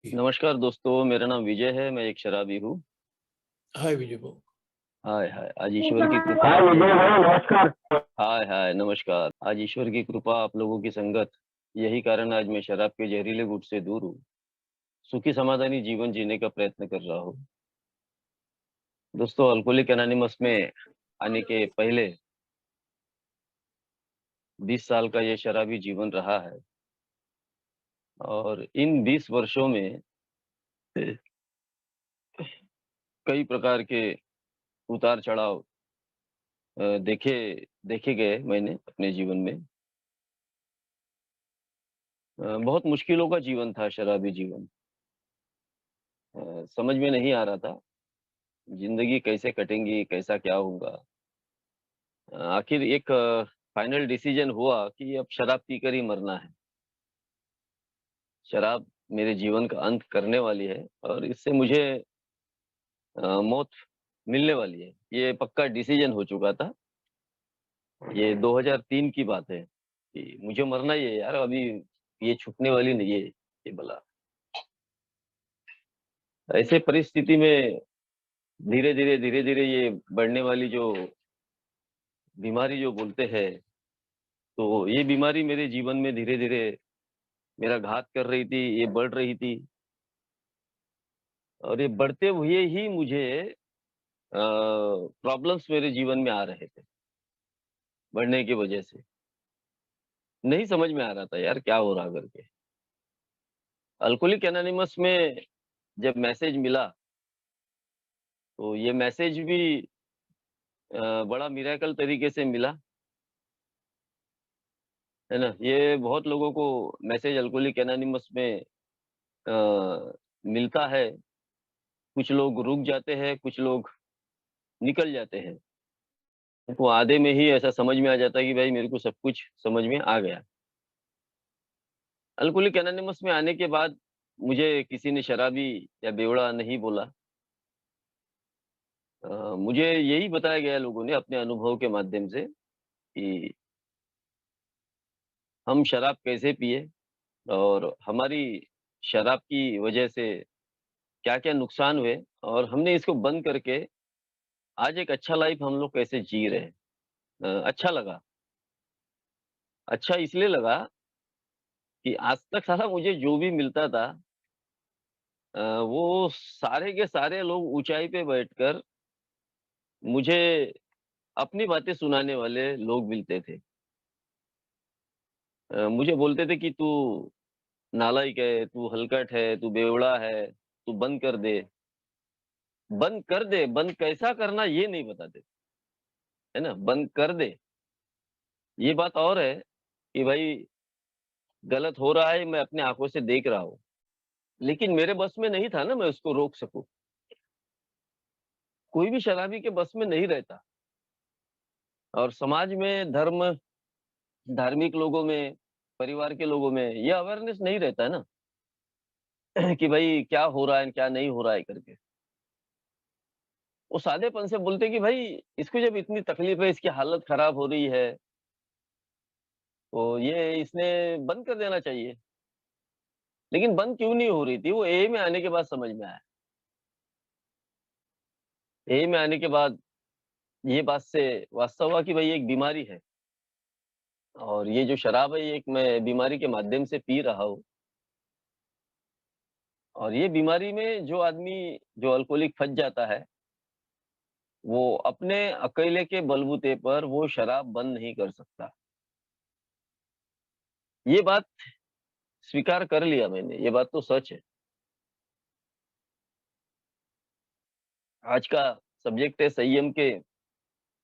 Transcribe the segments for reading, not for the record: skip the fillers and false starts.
जी। नमस्कार दोस्तों, मेरा नाम विजय है, मैं एक शराबी हूँ। हाय विजय भाऊ। हाय, हाय! आज ईश्वर की कृपा हाँ आप विजय लोगों भाई नमस्कार। हाय, हाय! नमस्कार। आज ईश्वर की कृपा आप लोगों की संगत, यही कारण आज मैं शराब के जहरीले घूँट से दूर हूँ। सुखी समाधानी जीवन जीने का प्रयत्न कर रहा हूँ। दोस्तों, अल्कोहलिक एनोनिमस में आने के पहले 20 साल का ये शराबी जीवन रहा है और इन 20 वर्षों में कई प्रकार के उतार-चढ़ाव देखे देखे गए मैंने अपने जीवन में। बहुत मुश्किलों का जीवन था शराबी जीवन। समझ में नहीं आ रहा था, ज़िंदगी कैसे कटेंगी, कैसा क्या होगा? आखिर एक फाइनल डिसीज़न हुआ कि अब शराब पीकर ही मरना है। शराब मेरे जीवन का अंत करने वाली है और इससे मुझे मौत मिलने वाली है। ये पक्का डिसीज़न हो चुका था। ये 2003 की बात है कि मुझे मरना ही है यार, अभी ये छूटने वाली नहीं है, ये बला। ऐसे परिस्थिति में धीरे-धीरे ये बढ़ने वाली जो बीमारी जो बोलते हैं, तो ये बीमारी मेरे जीवन में धीरे-धीरे मेरा घात कर रही थी, ये बढ़ रही थी और ये बढ़ते हुए ही मुझे प्रॉब्लम्स मेरे जीवन में आ रहे थे, बढ़ने की वजह से। नहीं समझ में आ रहा था यार क्या हो रहा करके। अल्कोहलिक एनोनिमस में जब मैसेज मिला, तो ये मैसेज भी बड़ा मिरेकल तरीके से मिला, है ना? ये बहुत लोगों को मैसेज अल्कोहलिक एनोनिमस में मिलता है, कुछ लोग रुक जाते हैं, कुछ लोग निकल जाते हैं। वो आधे में ही ऐसा समझ में आ जाता है कि भाई मेरे को सब कुछ समझ में आ गया। अल्कोहलिक एनोनिमस में आने के बाद मुझे किसी ने शराबी या बेवड़ा नहीं बोला। मुझे यही बताया गया लोगों ने अपने अनुभव के माध्यम से कि हम शराब कैसे पिए और हमारी शराब की वजह से क्या-क्या नुकसान हुए और हमने इसको बंद करके आज एक अच्छा लाइफ हम लोग कैसे जी रहे हैं। अच्छा लगा। अच्छा इसलिए लगा कि आज तक साला मुझे जो भी मिलता था वो सारे के सारे लोग ऊँचाई पे बैठकर मुझे अपनी बातें सुनाने वाले लोग मिलते थे। मुझे बोलते थे कि तू नालायक है, तू हलकट है, तू बेवड़ा है, तू बंद कर दे। बंद कर दे, बंद कैसा करना ये नहीं बताते, है ना? बंद कर दे। ये बात और है कि भाई गलत हो रहा है, मैं अपनी आँखों से देख रहा हूँ। लेकिन मेरे बस में नहीं था ना मैं उसको रोक सकूँ। कोई भी शराबी के बस में नहीं रहता और समाज में धार्मिक लोगों में, परिवार के लोगों में ये अवेयरनेस नहीं रहता है ना कि भाई क्या हो रहा है, क्या नहीं हो रहा है करके। वो सादेपन से बोलते कि भाई इसको जब इतनी तकलीफ है, इसकी हालत खराब हो रही है, तो ये इसने बंद कर देना चाहिए। लेकिन बंद क्यों नहीं हो रही थी, वो एए में आने के बाद समझ में आया। एए में आने के बाद ये बात से वास्तव हुआ कि भाई ये एक बीमारी है और ये जो शराब है, ये एक मैं बीमारी के माध्यम से पी रहा हूँ और ये बीमारी में जो आदमी जो अल्कोहलिक फँस जाता है, वो अपने अकेले के बलबूते पर वो शराब बंद नहीं कर सकता। ये बात स्वीकार कर लिया मैंने, ये बात तो सच है। आज का सब्जेक्ट है संयम के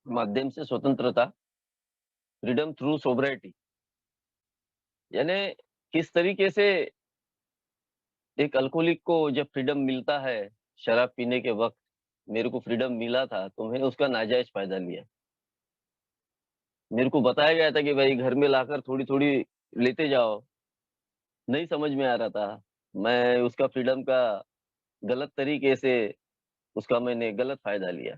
माध्यम से स्वतंत्रता, फ्रीडम थ्रू सोब्रिटी। यानी किस तरीके से एक अल्कोहलिक को जब फ्रीडम मिलता है, शराब पीने के वक़्त मेरे को फ्रीडम मिला था, तो मैंने उसका नाजायज़ फ़ायदा लिया। मेरे को बताया गया था कि भाई घर में लाकर थोड़ी-थोड़ी लेते जाओ, नहीं समझ में आ रहा था। मैं उसका फ्रीडम का गलत तरीके से उसका मैंने गलत फ़ायदा लिया।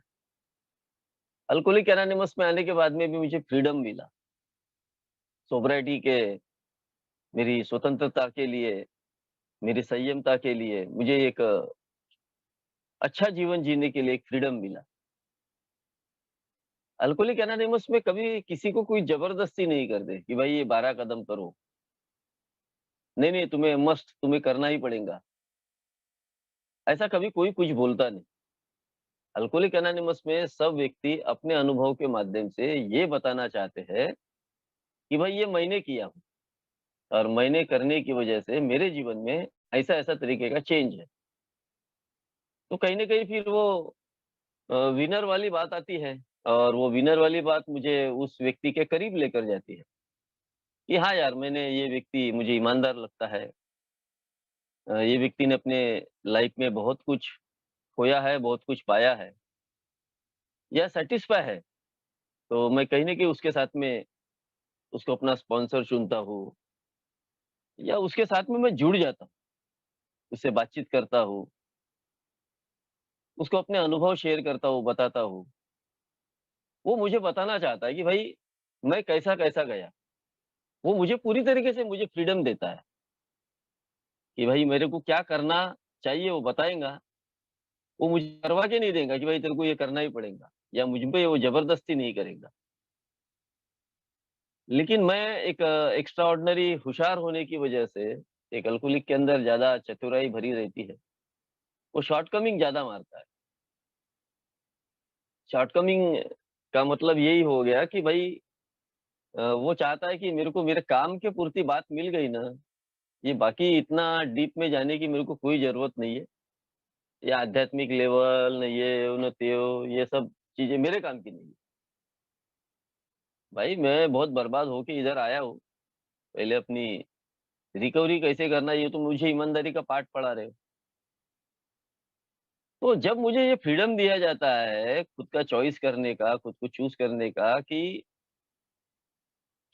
अल्कोहलिक एनोनिमस में आने के बाद में भी मुझे फ्रीडम मिला। सोब्रिटी के मेरी स्वतंत्रता के लिए मेरी संयमता के लिए, मुझे एक अच्छा जीवन जीने के लिए एक फ्रीडम मिला। अल्कोहलिक एनोनिमस में कभी किसी को कोई ज़बरदस्ती नहीं करते कि भाई ये 12 कदम करो। नहीं, नहीं तुम्हें मस्ट तुम्हें करना ही पड़ेगा। ऐसा कभी कोई कुछ बोलता नहीं। अल्कोहलिक एनोनिमस में सब व्यक्ति अपने अनुभव के माध्यम से ये बताना चाहते हैं कि भाई ये मैंने किया हूँ और मैंने करने की वजह से मेरे जीवन में ऐसा-ऐसा तरीके का चेंज है। तो कहीं न कहीं फिर वो विनर वाली बात आती है और वो विनर वाली बात मुझे उस व्यक्ति के करीब लेकर जाती है कि हाँ यार, मैंने ये व्यक्ति मुझे ईमानदार लगता है। ये व्यक्ति ने अपने लाइफ में बहुत कुछ खोया है, बहुत कुछ पाया है या सैटिस्फाई है। तो मैं कहीं न कहीं उसके साथ में उसको अपना स्पॉन्सर चुनता हूँ या उसके साथ में मैं जुड़ जाता हूँ, उससे बातचीत करता हूँ, उसको अपने अनुभव शेयर करता हूँ, बताता हूँ। वो मुझे बताना चाहता है कि भाई मैं कैसा-कैसा गया। वो मुझे पूरी तरीके से मुझे फ्रीडम देता है कि भाई मेरे को क्या करना चाहिए वो बताएगा। वो मुझे करवा के नहीं देगा कि भाई तेरे को ये करना ही पड़ेगा या मुझ पे वो ज़बरदस्ती नहीं करेगा। लेकिन मैं एक एक्स्ट्रा ऑर्डिनरी होशियार होने की वजह से एक अल्कोहलिक के अंदर ज़्यादा चतुराई भरी रहती है। वो शॉर्टकमिंग ज़्यादा मारता है। शॉर्टकमिंग का मतलब यही हो गया कि भाई वो चाहता है कि मेरे को मेरे काम के पूर्ति बात मिल गई ना, ये बाकी इतना डीप में जाने की मेरे को कोई ज़रूरत नहीं है। ये आध्यात्मिक लेवल, न ये न त्यो, ये सब चीज़ें मेरे काम की नहीं है। भाई मैं बहुत बर्बाद होके इधर आया हूँ। पहले अपनी रिकवरी कैसे करना है, ये तो मुझे ईमानदारी का पाठ पढ़ा रहे हो। तो जब मुझे ये फ्रीडम दिया जाता है, खुद का चॉइस करने का, खुद को चूज़ करने का कि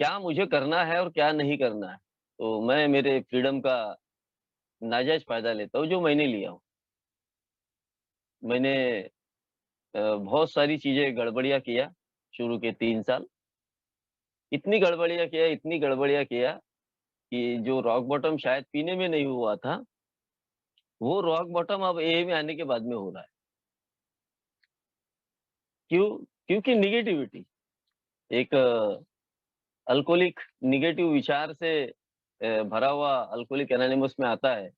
क्या मुझे करना है और क्या नहीं करना है, तो मैं मेरे फ्रीडम का नाजायज़ फ़ायदा लेता हूँ, जो मैंने लिया हूँ। मैंने बहुत सारी चीज़ें गड़बड़ियाँ किया, शुरू के 3 साल। इतनी गड़बड़ियाँ किया कि जो रॉक बॉटम शायद पीने में नहीं हुआ था, वो रॉक बॉटम अब एए में आने के बाद में हो रहा है। क्यों? क्योंकि नेगेटिविटी एक अल्कोहलिक नेगेटिव विचार से भरा हुआ अल्कोहलिक एनोनिमस में आता है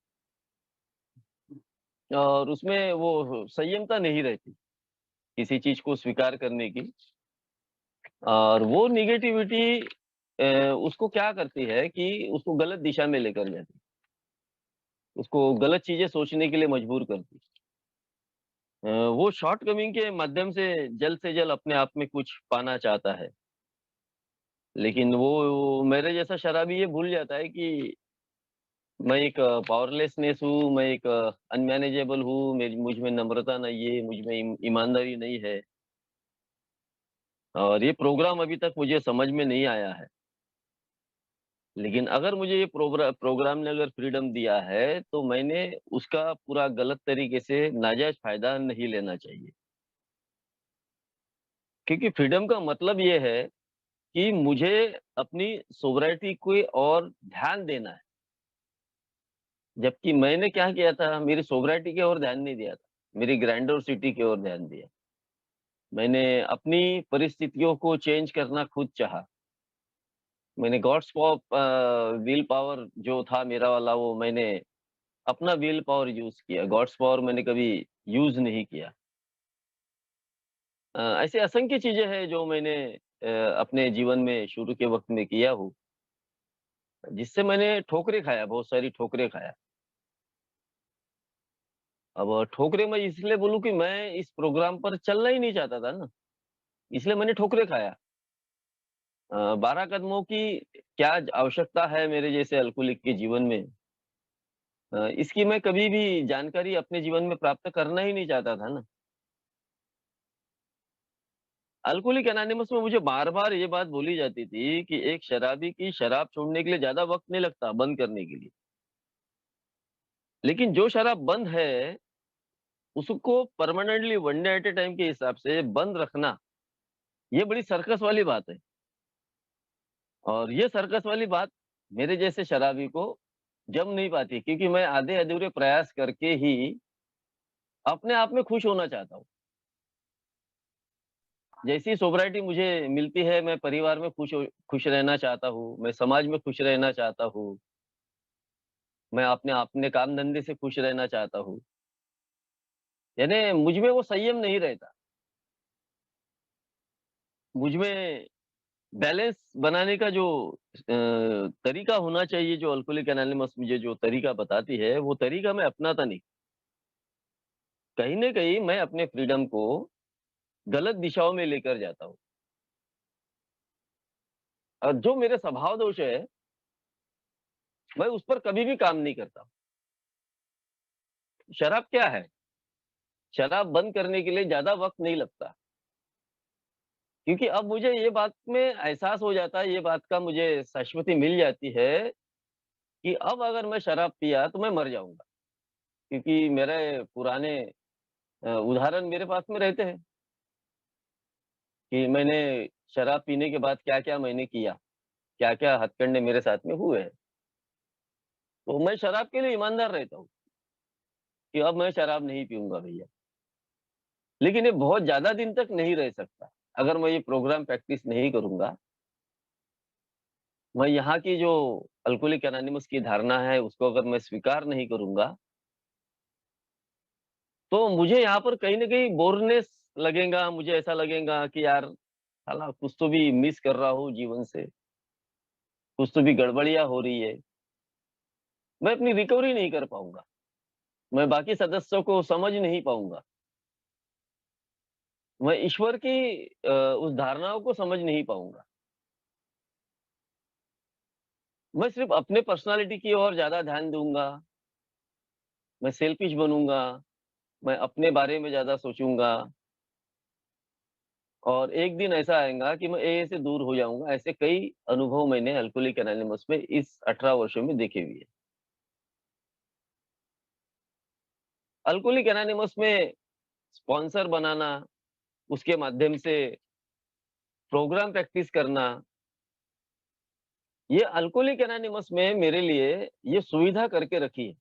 और उसमें वो संयमता नहीं रहती, किसी चीज़ को स्वीकार करने की और वो नेगेटिविटी उसको क्या करती है कि उसको गलत दिशा में लेकर जाती है, उसको गलत चीज़ें सोचने के लिए मजबूर करती है। वो शॉर्टकमिंग के माध्यम से जल्द अपने आप में कुछ पाना चाहता है, लेकिन वो मेरे जैसा शराबी ये भूल जाता है कि मैं एक पावरलेसनेस हूँ, मैं एक अनमैनेजेबल हूँ, मेरी मुझ में नम्रता नहीं है, मुझ में ईमानदारी नहीं है और ये प्रोग्राम अभी तक मुझे समझ में नहीं आया है। लेकिन अगर मुझे ये प्रोग्राम ने अगर फ्रीडम दिया है, तो मैंने उसका पूरा गलत तरीके से नाजायज़ फ़ायदा नहीं लेना चाहिए। क्योंकि फ्रीडम का मतलब ये है कि मुझे अपनी सोब्रिटी की ओर ध्यान देना है। जबकि मैंने क्या किया था, मेरी सोब्रिटी की ओर ध्यान नहीं दिया था, मेरी ग्रैंडियोसिटी की ओर ध्यान दिया। मैंने अपनी परिस्थितियों को चेंज करना खुद चाहा। मैंने गॉड्स विल पावर जो था मेरा वाला वो मैंने अपना विल पावर यूज़ किया, गॉड्स पावर मैंने कभी यूज़ नहीं किया। ऐसे असंख्य चीज़ें हैं जो मैंने अपने जीवन में शुरू के वक़्त में किया हूँ, जिससे मैंने ठोकरें खाया, बहुत सारी ठोकरें खाया। अब ठोकरें मैं इसलिए बोलूँ कि मैं इस प्रोग्राम पर चलना ही नहीं चाहता था ना, इसलिए मैंने ठोकरें खाया। 12 कदमों की क्या आवश्यकता है मेरे जैसे अल्कोहलिक के जीवन में? इसकी मैं कभी भी जानकारी अपने जीवन में प्राप्त करना ही नहीं चाहता था ना। अल्कोहलिक एनोनिमस में मुझे बार-बार ये बात बोली जाती थी कि एक शराबी की शराब छोड़ने के लिए ज़्यादा वक़्त नहीं लगता बंद करने के लिए। लेकिन जो शराब बंद है, उसको permanently one day at a time के हिसाब से बंद रखना, ये बड़ी सर्कस वाली बात है। और ये सर्कस वाली बात मेरे जैसे शराबी को, 12 कदमों की क्या आवश्यकता है? मेरे को 12 कदमों की ज़रूरत नहीं है। 12 कदमों की ज़रूरत है, मेरे को जम नहीं पाती, क्योंकि मैं आधे-अधूरे प्रयास करके ही अपने आप में खुश होना चाहता हूँ। जैसी सोब्राइटी मुझे मिलती है, मैं परिवार में खुश रहना चाहता हूँ, मैं समाज में खुश रहना चाहता हूँ, मैं अपने अपने काम-धंधे से खुश रहना चाहता हूँ। यानी मुझ में वो संयम नहीं रहता। मुझ में बैलेंस बनाने का जो तरीका होना चाहिए, जो अल्कोहलिक एनोनिमस मुझे जो तरीका बताती है, वो तरीका मैं अपनाता नहीं। कहीं न कहीं मैं अपने फ्रीडम को गलत दिशाओं में लेकर जाता हूँ। और जो मेरे स्वभाव दोष है, मैं उस पर कभी भी काम नहीं करता। शराब क्या है? शराब बंद करने के लिए ज़्यादा वक़्त नहीं लगता। क्योंकि अब मुझे ये बात में एहसास हो जाता है, ये बात का मुझे शाश्वती मिल जाती है कि अब अगर मैं शराब पिया तो मैं मर जाऊँगा। क्योंकि मेरे पुराने उदाहरण मेरे पास में रहते हैं कि मैंने शराब पीने के बाद क्या-क्या मैंने किया, क्या-क्या हथकंडे मेरे साथ में हुए हैं। तो मैं शराब के लिए ईमानदार रहता हूँ कि अब मैं शराब नहीं पीऊँगा भैया। लेकिन ये बहुत ज़्यादा दिन तक नहीं रह सकता। अगर मैं ये प्रोग्राम प्रैक्टिस नहीं करूँगा, मैं यहाँ की जो अल्कोहलिक एनोनिमस की धारणा है, उसको अगर मैं स्वीकार नहीं करूँगा, तो मुझे यहाँ पर कहीं न कहीं बोरनेस लगेगा, मुझे ऐसा लगेगा कि यार साला कुछ तो भी मिस कर रहा हूँ जीवन से, कुछ तो भी गड़बड़ियाँ हो रही है। मैं अपनी रिकवरी नहीं कर पाऊँगा, मैं बाकी सदस्यों को समझ नहीं पाऊँगा, मैं ईश्वर की उस धारणाओं को समझ नहीं पाऊँगा। मैं सिर्फ़ अपने पर्सनैलिटी की ओर ज़्यादा ध्यान दूँगा, मैं सेल्फिश बनूँगा, मैं अपने बारे में ज़्यादा सोचूँगा और एक दिन ऐसा आएगा कि मैं एए से दूर हो जाऊँगा। ऐसे कई अनुभव मैंने अल्कोहलिक एनोनिमस में इस 18 वर्षों में देखे हुए हैं। अल्कोहलिक एनोनिमस में स्पॉन्सर बनाना, उसके माध्यम से प्रोग्राम प्रैक्टिस करना, ये अल्कोहलिक एनोनिमस में मेरे लिए ये सुविधा करके रखी है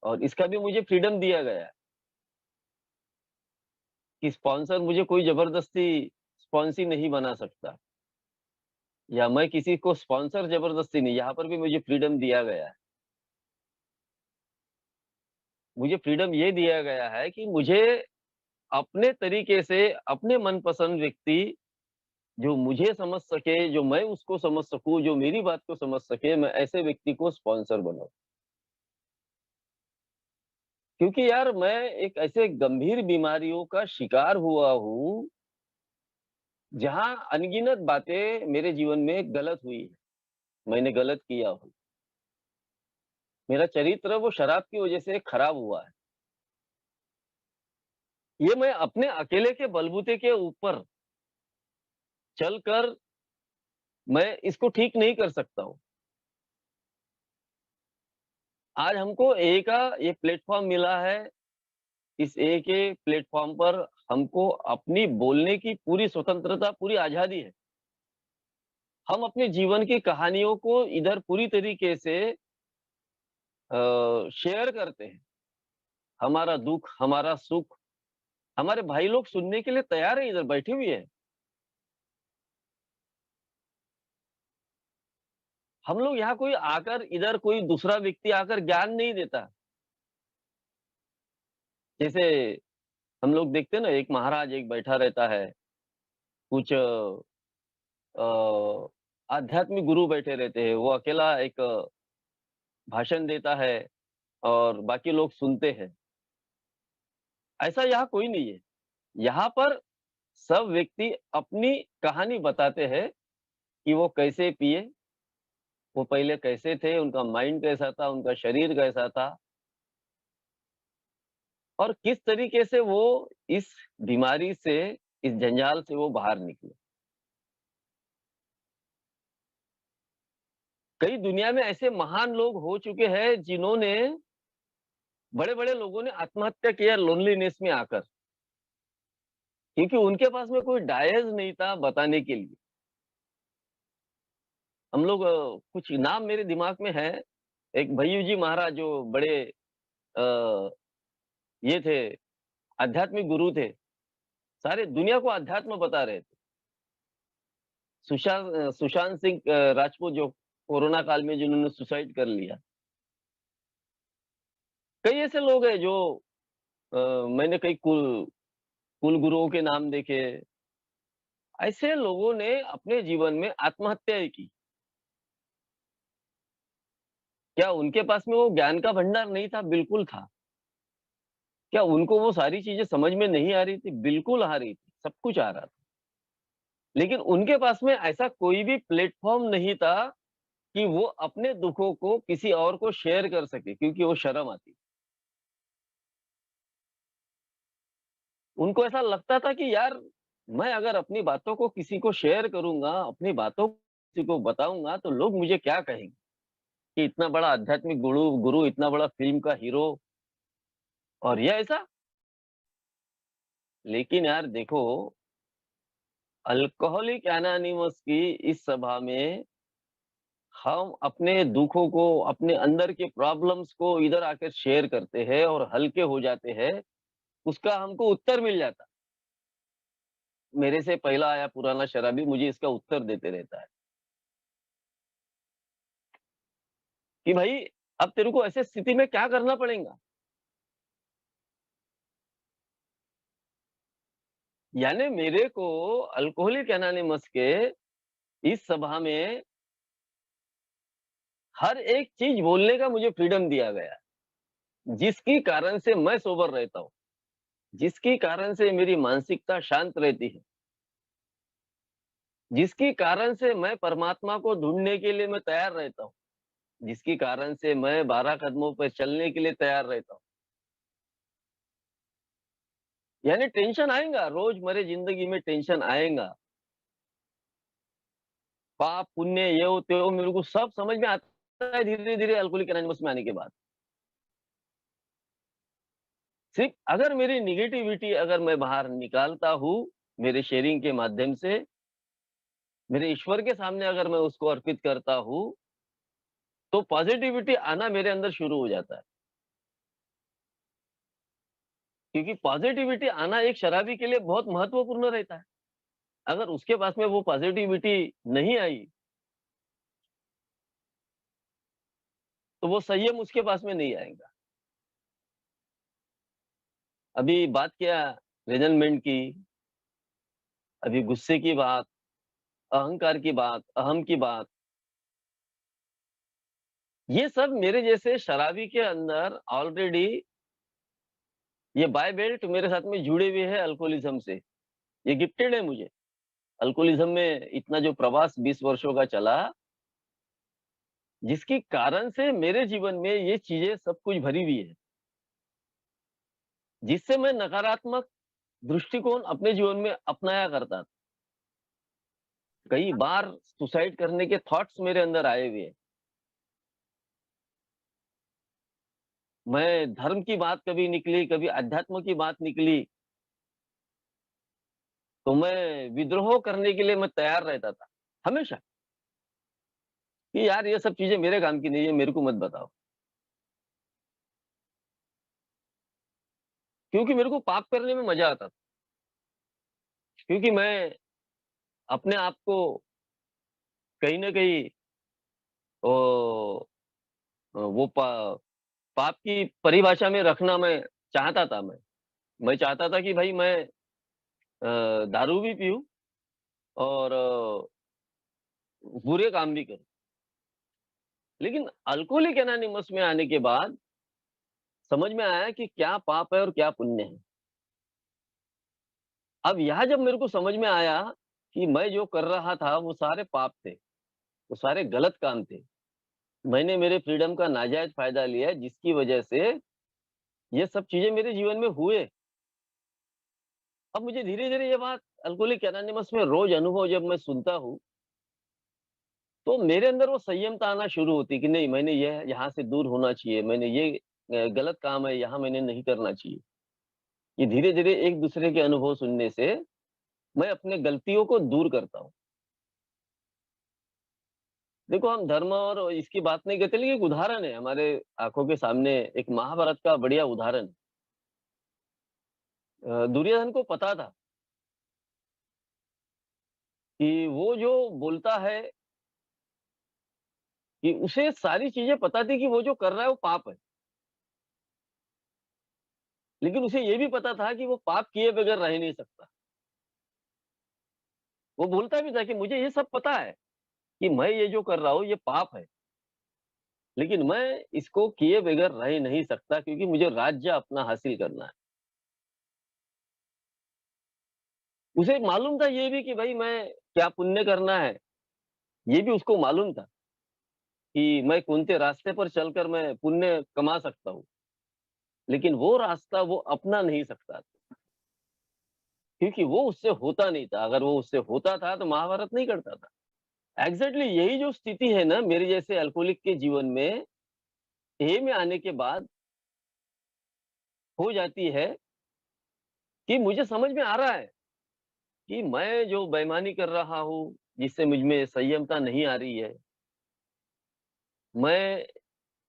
और इसका भी मुझे फ्रीडम दिया गया है कि स्पॉन्सर मुझे कोई ज़बरदस्ती स्पॉन्सी नहीं बना सकता या मैं किसी को स्पॉन्सर ज़बरदस्ती नहीं, यहाँ पर भी मुझे फ्रीडम दिया गया है। मुझे फ्रीडम ये दिया गया है कि मुझे अपने तरीके से अपने मनपसंद व्यक्ति जो मुझे समझ सके, जो मैं उसको समझ सकूँ, जो मेरी बात को समझ सके, मैं ऐसे व्यक्ति को स्पॉन्सर बनाऊँ। क्योंकि यार मैं एक ऐसे गंभीर बीमारियों का शिकार हुआ हूँ, जहाँ अनगिनत बातें मेरे जीवन में गलत हुई है, मैंने गलत किया हो। मेरा चरित्र वो शराब की वज़ह से खराब हुआ है। ये मैं अपने अकेले के बलबूते के ऊपर चलकर मैं इसको ठीक नहीं कर सकता हूँ। आज हमको ए का ये प्लेटफ़ॉर्म मिला है, इस ए के प्लेटफ़ॉर्म पर हमको अपनी बोलने की पूरी स्वतंत्रता, पूरी आज़ादी है। हम अपने जीवन की कहानियों को इधर पूरी तरीके से शेयर करते हैं। हमारा दुःख, हमारा सुख, हमारे भाई लोग सुनने के लिए तैयार हैं, इधर बैठे हुए हैं। हम लोग यहाँ कोई आकर इधर कोई दूसरा व्यक्ति आकर ज्ञान नहीं देता। जैसे हम लोग देखते हैं ना, एक महाराज एक बैठा रहता है, कुछ आध्यात्मिक गुरु बैठे रहते हैं, वो अकेला एक भाषण देता है और बाकी लोग सुनते हैं। ऐसा यहाँ कोई नहीं है। यहाँ पर सब व्यक्ति अपनी कहानी बताते हैं कि वो कैसे पिए, वो पहले कैसे थे, उनका माइंड कैसा था, उनका शरीर कैसा था और किस तरीके से वो इस बीमारी से, इस जंजाल से वो बाहर निकले। कई दुनिया में ऐसे महान लोग हो चुके हैं जिन्होंने बड़े-बड़े लोगों ने आत्महत्या किया लोनलीनेस में आकर, क्योंकि उनके पास में कोई डायज नहीं था बताने के लिए। हम लोग कुछ नाम मेरे दिमाग में है। एक भय्यू जी महाराज जो बड़े अ, ये थे, आध्यात्मिक गुरु थे। सारे दुनिया को अध्यात्म बता रहे थे। सुशांत सिंह राजपूत जो कोरोना काल में जिन्होंने सुसाइड कर लिया। कई ऐसे लोग हैं जो अ, मैंने कई कुल गुरुओं के नाम देखे। ऐसे लोगों ने अपने जीवन में आत्महत्याएँ की। क्या उनके पास में वो ज्ञान का भंडार नहीं था? बिल्कुल था। क्या उनको वो सारी चीज़ें समझ में नहीं आ रही थी? बिल्कुल आ रही थी, सब कुछ आ रहा था। लेकिन उनके पास में ऐसा कोई भी प्लेटफ़ॉर्म नहीं था कि वो अपने दुखों को किसी और को शेयर कर सके, क्योंकि वो शर्म आती। उनको ऐसा लगता था कि यार, मैं अगर अपनी बातों को किसी को शेयर करूँगा, अपनी बातों को किसी को बताऊँगा, तो लोग मुझे क्या कहेंगे कि इतना बड़ा आध्यात्मिक गुरु गुरु इतना बड़ा फ़िल्म का हीरो और ये ऐसा? लेकिन यार देखो, अल्कोहलिक एनोनिमस की इस सभा में हम अपने दुखों को, अपने अंदर के प्रॉब्लम्स को इधर आकर शेयर करते हैं और हल्के हो जाते हैं, उसका हमको उत्तर मिल जाता। मेरे से पहला आया पुराना शराबी मुझे इसका उत्तर देते रहता है कि भाई, अब तेरे को ऐसे स्थिति में क्या करना पड़ेगा? यानी मेरे को अल्कोहलिक एनोनिमस के इस सभा में हर एक चीज़ बोलने का मुझे फ्रीडम दिया गया, जिसकी कारण से मैं सोबर रहता हूँ, जिसकी कारण से मेरी मानसिकता शांत रहती है, जिसकी कारण से मैं परमात्मा को ढूँढने के लिए मैं तैयार रहता हूँ, जिसकी कारण से मैं 12 कदमों पे चलने के लिए तैयार रहता हूँ। यानी टेंशन आएगा, रोज़मर्रा ज़िंदगी में टेंशन आएगा। पाप, पुण्य, ये हो, त्यो हो, मेरे को सब समझ में आता है धीरे-धीरे अल्कोहलिक एनोनिमस में आने के बाद। सिर्फ़ अगर मेरी नेगेटिविटी अगर मैं बाहर निकालता हूँ, मेरे शेयरिंग के माध्यम से, मेरे ईश्वर के सामने अगर मैं उसको अर्पित करता हूँ, तो पॉज़िटिविटी आना मेरे अंदर शुरू हो जाता है। क्योंकि पॉज़िटिविटी आना एक शराबी के लिए बहुत महत्वपूर्ण रहता है। अगर उसके पास में वो पॉज़िटिविटी नहीं आई, तो वो संयम उसके पास में नहीं आएगा। अभी बात किया रेज़लमेंट की, अभी गुस्से की बात, अहंकार की बात, अहम की बात, ये सब मेरे जैसे शराबी के अंदर ऑलरेडी ये बाय बेल्ट मेरे साथ में जुड़े हुए हैं अल्कोहलिज़्म से। ये गिफ्टेड है मुझे। अल्कोहलिज़्म में इतना जो प्रवास 20 वर्षों का चला, जिसके कारण से मेरे जीवन में ये चीज़ें सब कुछ भरी हुई है। जिससे मैं नकारात्मक दृष्टिकोण अपने जीवन में अपनाया करता था। कई बार सुसाइड करने के थॉट्स मेरे अंदर आए हुए हैं। मैं धर्म की बात कभी निकली, कभी अध्यात्म की बात निकली, तो मैं विद्रोह करने के लिए मैं तैयार रहता था, हमेशा। कि यार ये सब चीज़ें मेरे काम की नहीं है, मेरे को मत बताओ। क्योंकि मेरे को पाप करने में मज़ा आता था। क्योंकि मैं अपने आप को कहीं न कहीं ओ वो पाप की परिभाषा में रखना मैं चाहता था मैं। मैं चाहता था कि भाई मैं दारू भी पीऊँ और बुरे काम भी करूँ। लेकिन अल्कोहलिक एनोनिमस में आने के बाद समझ में आया कि क्या पाप है और क्या पुण्य है। अब यहाँ जब मेरे को समझ में आया कि मैं जो कर रहा था वो सारे पाप थे, वो सारे गलत काम थे। मैंने मेरे फ्रीडम का नाजायज़ फ़ायदा लिया जिसकी वजह से ये सब चीज़ें मेरे जीवन में हुए। अब मुझे धीरे-धीरे ये बात अल्कोहलिक एनोनिमस में रोज़ अनुभव जब मैं सुनता हूँ, तो मेरे अंदर वो संयमता आना शुरू होती है कि नहीं, मैंने ये यहाँ से दूर होना चाहिए, मैंने ये गलत काम है यहाँ मैंने नहीं करना चाहिए। ये धीरे-धीरे एक दूसरे के अनुभव सुनने से मैं अपने गलतियों को दूर करता हूँ। देखो, हम धर्म और इसकी बात नहीं करते, लेकिन एक उदाहरण है हमारे आंखों के सामने, एक महाभारत का बढ़िया उदाहरण। दुर्योधन को पता था कि वो जो बोलता है, कि उसे सारी चीजें पता थी कि वो जो कर रहा है वो पाप है, लेकिन उसे ये भी पता था कि वो पाप किए बगैर रह नहीं सकता। वो बोलता भी था कि मुझे ये सब पता है कि मैं ये जो कर रहा हूँ ये पाप है, लेकिन मैं इसको किए बगैर रह नहीं सकता, क्योंकि मुझे राज्य अपना हासिल करना है। उसे मालूम था ये भी कि भाई मैं क्या पुण्य करना है, ये भी उसको मालूम था कि मैं कौन-से रास्ते पर चलकर मैं पुण्य कमा सकता हूँ, लेकिन वो रास्ता वो अपना नहीं सकता था, क्योंकि वो उससे होता नहीं था। अगर वो उससे होता था तो महाभारत नहीं करता था। एग्ज़ैक्टली यही जो स्थिति है ना मेरे जैसे अल्कोहलिक के जीवन में, ए में आने के बाद हो जाती है कि मुझे समझ में आ रहा है कि मैं जो बेईमानी कर रहा हूँ, जिससे मुझ में संयमता नहीं आ रही है, मैं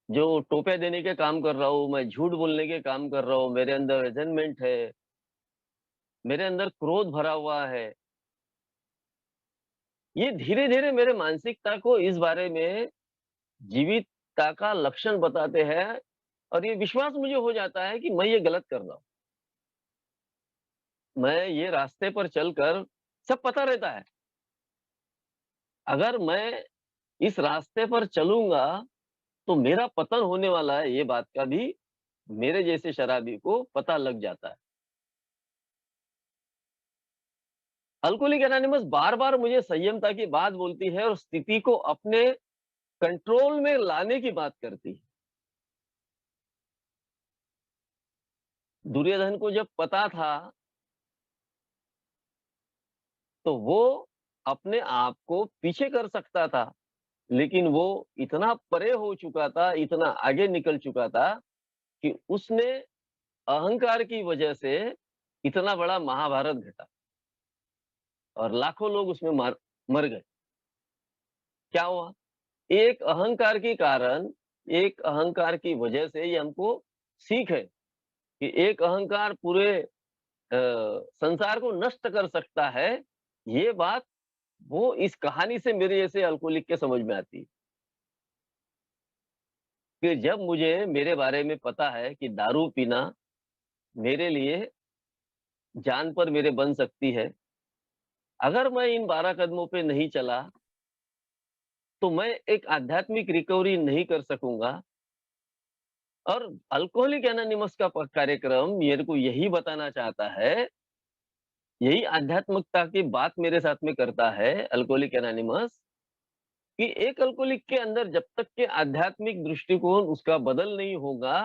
जो टोपे देने के काम कर रहा हूँ, मैं झूठ बोलने के काम कर रहा हूँ, मेरे अंदर रेज़ेंटमेंट है, मेरे अंदर क्रोध भरा हुआ है। ये धीरे-धीरे मेरे मानसिकता को इस बारे में जीवितता का लक्षण बताते हैं, और ये विश्वास मुझे हो जाता है कि मैं ये गलत कर रहा हूँ। मैं ये रास्ते पर चलकर, सब पता रहता है, अगर मैं इस रास्ते पर चलूँगा तो मेरा पतन होने वाला है, ये बात का भी मेरे जैसे शराबी को पता लग जाता है। अल्कोहलिक एनोनिमस बार-बार मुझे संयमता की बात बोलती है और स्थिति को अपने कंट्रोल में लाने की बात करती है। दुर्योधन को जब पता था, तो वो अपने आप को पीछे कर सकता था, लेकिन वो इतना परे हो चुका था, इतना आगे निकल चुका था कि उसने अहंकार की वजह से इतना बड़ा महाभारत घटा और लाखों लोग उसमें मर गए। क्या हुआ? एक अहंकार के कारण, एक अहंकार की वजह से ये हमको सीख है कि एक अहंकार पूरे संसार को नष्ट कर सकता है। ये बात वो इस कहानी से मेरे जैसे अल्कोहलिक के समझ में आती है कि जब मुझे मेरे बारे में पता है कि दारू पीना मेरे लिए जान पर मेरे बन सकती है। अगर मैं इन 12 कदमों पे नहीं चला, तो मैं एक आध्यात्मिक रिकवरी नहीं कर सकूँगा। और अल्कोहलिक एनोनिमस का कार्यक्रम मेरे को यही बताना चाहता है, यही आध्यात्मिकता की बात मेरे साथ में करता है अल्कोहलिक एनोनिमस, कि एक अल्कोहलिक के अंदर जब तक के आध्यात्मिक दृष्टिकोण उसका बदल नहीं होगा,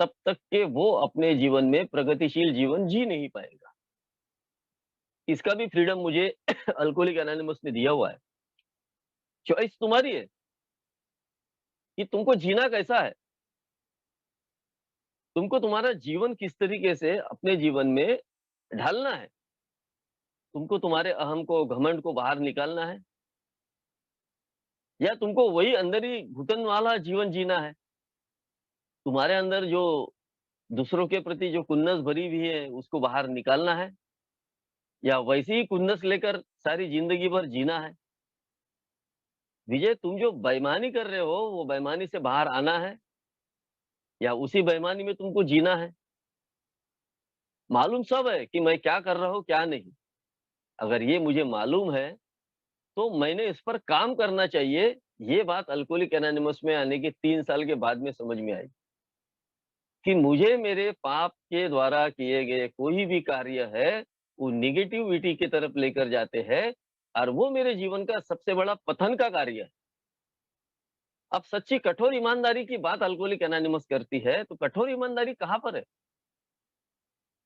तब तक के वो अपने जीवन में प्रगतिशील जीवन जी नहीं पाएगा। इसका भी फ्रीडम मुझे अल्कोहलिक एनोनिमस ने दिया हुआ है। चॉइस तुम्हारी है कि तुमको जीना कैसा है, तुमको तुम्हारा जीवन किस तरीके से अपने जीवन में ढालना है। तुमको तुम्हारे अहम को, घमंड को बाहर निकालना है, या तुमको वही अंदर ही घुटन वाला जीवन जीना है। तुम्हारे अंदर जो दूसरों के प्रति जो खुन्नस भरी हुई है उसको बाहर निकालना है, या वैसी ही खुन्नस लेकर सारी जिंदगी भर जीना है। विजय, तुम जो बेईमानी कर रहे हो वो बेईमानी से बाहर आना है, या उसी बेईमानी में तुमको जीना है। मालूम सब है कि मैं क्या कर रहा हूँ क्या नहीं। अगर ये मुझे मालूम है तो मैंने इस पर काम करना चाहिए। ये बात अल्कोहलिक एनोनिमस में आने के 3 साल के बाद में समझ में आई कि मुझे मेरे पाप के द्वारा किए गए कोई भी कार्य है, वो नेगेटिविटी की तरफ लेकर जाते हैं, और वो मेरे जीवन का सबसे बड़ा पतन का कार्य है। अब सच्ची कठोर ईमानदारी की बात अल्कोहलिक एनोनिमस करती है, तो कठोर ईमानदारी कहाँ पर है?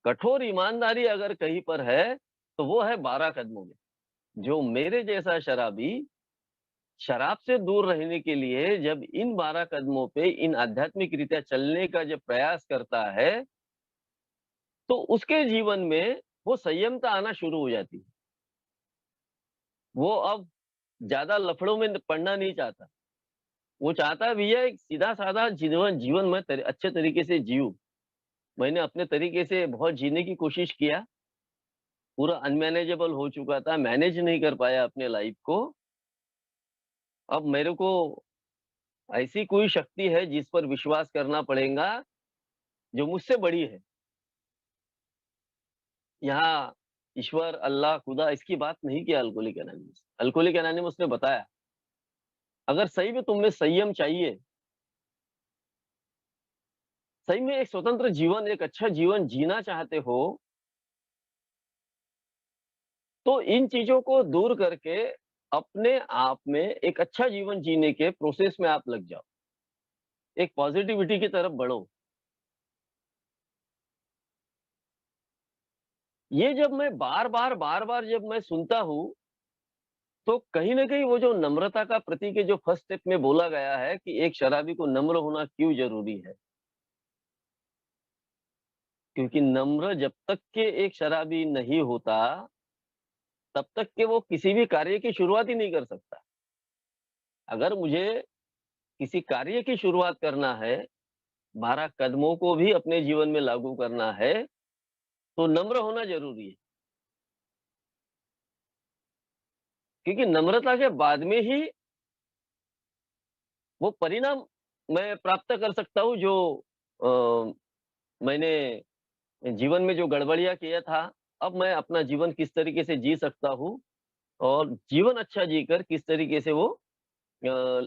कठोर ईमानदारी अगर कहीं पर है, तो वो है 12 कदमों में। जो मेरे जैसा शराबी शराब से दूर रहने के लिए जब इन 12 कदमों पे इन आध्यात्मिक रीत्या चलने का जब प्रयास करता है, तो उसके जीवन में वो संयमता आना शुरू हो जाती है। वो अब ज़्यादा लफड़ों में पड़ना नहीं चाहता। वो चाहता है भैया एक सीधा-साधा जीवन जीवन मैं अच्छे तरीके से जिऊँ। मैंने अपने तरीके से बहुत जीने की कोशिश किया, पूरा अनमैनेजेबल हो चुका था, मैनेज नहीं कर पाया अपने लाइफ़ को। अब मेरे को ऐसी कोई शक्ति है जिस पर विश्वास करना पड़ेगा, जो मुझसे बड़ी है। यहाँ ईश्वर, अल्लाह, खुदा इसकी बात नहीं किया अल्कोहलिक एनोनिमस। अल्कोहलिक एनोनिमस ने बताया, अगर सही में तुम्हें संयम चाहिए, सही में एक स्वतंत्र जीवन, एक अच्छा जीवन जीना चाहते हो, तो इन चीज़ों को दूर करके अपने आप में एक अच्छा जीवन जीने के प्रोसेस में आप लग जाओ। एक पॉज़िटिविटी की तरफ बढ़ो। ये जब मैं बार-बार जब मैं सुनता हूँ, तो कहीं न कहीं वो जो नम्रता का प्रतीक है, जो फर्स्ट स्टेप में बोला गया है कि एक शराबी को नम्र होना क्यों ज़रूरी है? क्योंकि नम्र जब तक के एक शराबी नहीं होता, तब तक के वो किसी भी कार्य की शुरुआत ही नहीं कर सकता। अगर मुझे किसी कार्य की शुरुआत करना है, 12 कदमों को भी अपने जीवन में लागू करना है, तो नम्र होना ज़रूरी है। क्योंकि नम्रता के बाद में ही वो परिणाम मैं प्राप्त कर सकता हूँ जो अ, मैंने जीवन में जो गड़बड़ियाँ किया था, अब मैं अपना जीवन किस तरीके से जी सकता हूँ और जीवन अच्छा जीकर किस तरीके से वो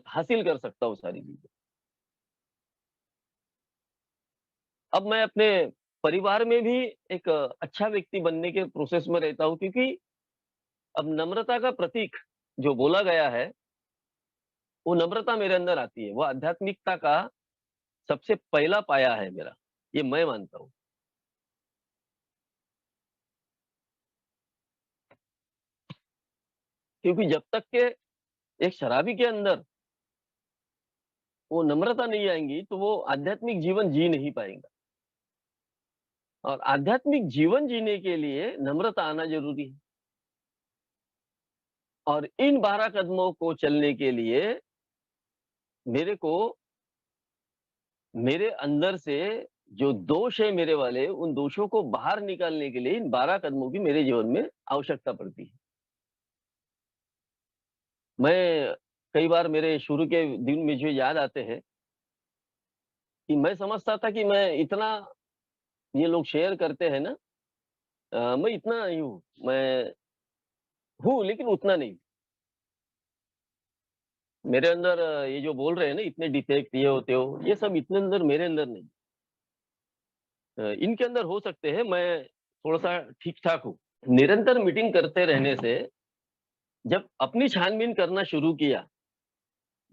हासिल कर सकता हूँ सारी चीज़ें। अब मैं अपने परिवार में भी एक अच्छा व्यक्ति बनने के प्रोसेस में रहता हूँ, क्योंकि अब नम्रता का प्रतीक जो बोला गया है, वो नम्रता मेरे अंदर आती है। वो आध्यात्मिकता का सबसे पहला पाया है मेरा, ये मैं मानता हूँ। क्योंकि जब तक के एक शराबी के अंदर वो नम्रता नहीं आएँगी, तो वो आध्यात्मिक जीवन जी नहीं पाएगा और आध्यात्मिक जीवन जीने के लिए नम्रता आना ज़रूरी है और इन 12 कदमों को चलने के लिए मेरे को मेरे अंदर से जो दोष है मेरे वाले, उन दोषों को बाहर निकालने के लिए इन 12 कदमों की मेरे जीवन में आवश्यकता पड़ती है। मैं कई बार मेरे शुरू के दिन मुझे याद आते हैं कि मैं समझता था कि मैं इतना ये लोग शेयर करते हैं ना, मैं इतना नहीं हूँ। मैं हूँ लेकिन उतना नहीं। मेरे अंदर ये जो बोल रहे हैं ना इतने डिफेक्ट ये होते हो, ये सब इतने अंदर मेरे अंदर नहीं। इनके अंदर हो सकते हैं, मैं थोड़ा-सा ठीक-ठाक हूँ। निरंतर मीटिंग करते रहने से जब अपनी छानबीन करना शुरू किया,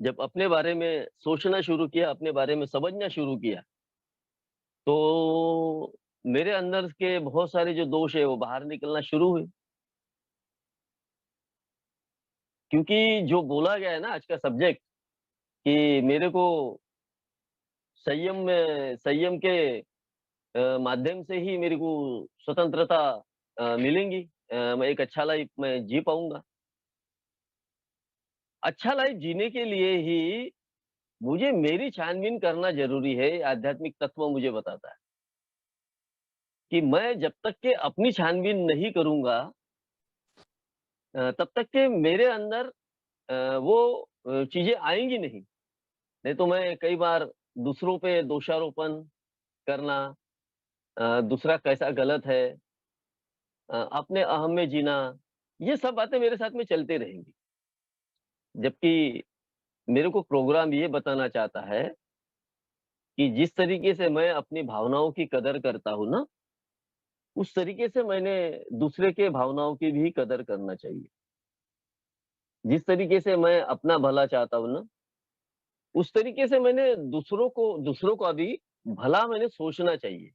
जब अपने बारे में सोचना शुरू किया, अपने बारे में समझना शुरू किया, तो मेरे अंदर के बहुत सारे जो दोष है वो बाहर निकलना शुरू हुए। क्योंकि जो बोला गया है ना आज का सब्जेक्ट कि मेरे को संयम के माध्यम से ही मेरे को स्वतंत्रता मिलेंगी। मैं एक अच्छा लाइफ मैं जी पाऊँगा। अच्छा लाइफ जीने के लिए ही मुझे मेरी छानबीन करना ज़रूरी है, आध्यात्मिक तत्व मुझे बताता है कि मैं जब तक के अपनी छानबीन नहीं करूँगा, तब तक के मेरे अंदर वो चीज़ें आएँगी नहीं। नहीं तो मैं कई बार दूसरों पे दोषारोपण करना, दूसरा कैसा गलत है, अपने अहम में जीना, ये सब बातें मेरे साथ में चलती रहेंगी। जबकि मेरे को प्रोग्राम ये बताना चाहता है कि जिस तरीके से मैं अपनी भावनाओं की कदर करता हूँ ना, उस तरीके से मैंने दूसरे के भावनाओं की भी कदर करना चाहिए। जिस तरीके से मैं अपना भला चाहता हूँ ना, उस तरीके से मैंने दूसरों का भी भला मैंने सोचना चाहिए।